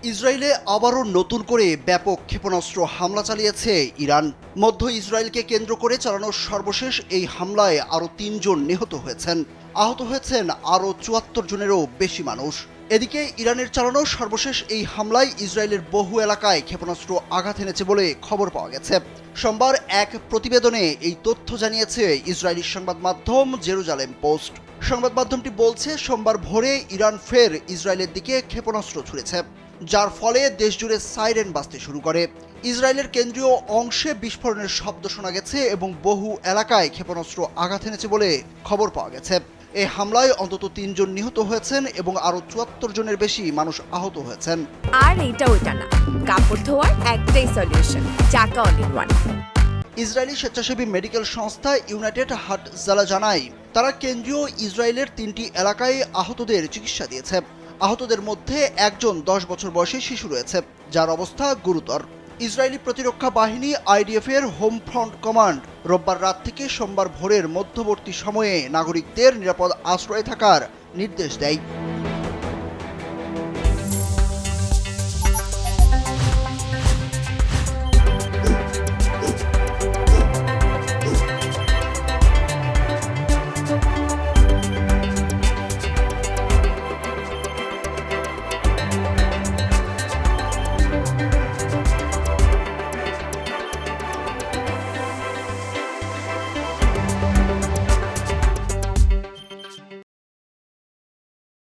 ইসরায়েলে আবারও নতুন করে ব্যাপক ক্ষেপণাস্ত্র হামলা চালিয়েছে ইরান। মধ্য ইসরায়েলকে কেন্দ্র করে চালানো সর্বশেষ এই হামলায় আরও ৩ জন নিহত হয়েছেন। আহত হয়েছেন আরও ৭৪ জনেরও বেশি মানুষ। এদিকে ইরানের চালানো সর্বশেষ এই হামলায় ইসরায়েলের বহু এলাকায় ক্ষেপণাস্ত্র আঘাত এনেছে বলে খবর পাওয়া গেছে। সোমবার এক প্রতিবেদনে এই তথ্য জানিয়েছে ইসরায়েলি সংবাদ মাধ্যম জেরুজালেম পোস্ট। সংবাদ মাধ্যমটি বলছে, সোমবার ভোরে ইরান ফের ইসরায়েলের দিকে ক্ষেপণাস্ত্র ছুড়েছে, যার ফলে দেশজুড়ে সাইরেন বাজতে শুরু করে। ইসরায়েলের কেন্দ্রীয় অংশে বিস্ফোরণের শব্দ শোনা গেছে এবং বহু এলাকায় ক্ষেপণাস্ত্র আঘাত এনেছে বলে খবর পাওয়া গেছে। এই হামলায় অন্তত ৩ জন নিহত হয়েছেন এবং আরও ৭৪ জনের বেশি মানুষ আহত হয়েছেন। আর এটা ওইটা না, কাপড় ধোয়ার একটাই সলিউশন, চাকা অল ইন ওয়ান। ইসরায়েলি স্বেচ্ছাসেবী মেডিকেল সংস্থা ইউনাইটেড হাটজালা জানায়, তারা কেন্দ্রীয় ইসরায়েলের ৩টি এলাকায় আহতদের চিকিৎসা দিয়েছে। আহতদের মধ্যে একজন ১০ বছর বয়সী শিশু রয়েছে, যার অবস্থা গুরুতর। ইসরায়েলি প্রতিরক্ষা বাহিনী আইডিএফ এর হোম ফ্রন্ট কমান্ড রোববার রাত থেকে সোমবার ভোরের মধ্যবর্তী সময়ে নাগরিকদের নিরাপদ আশ্রয়ে থাকার নির্দেশ দেয়।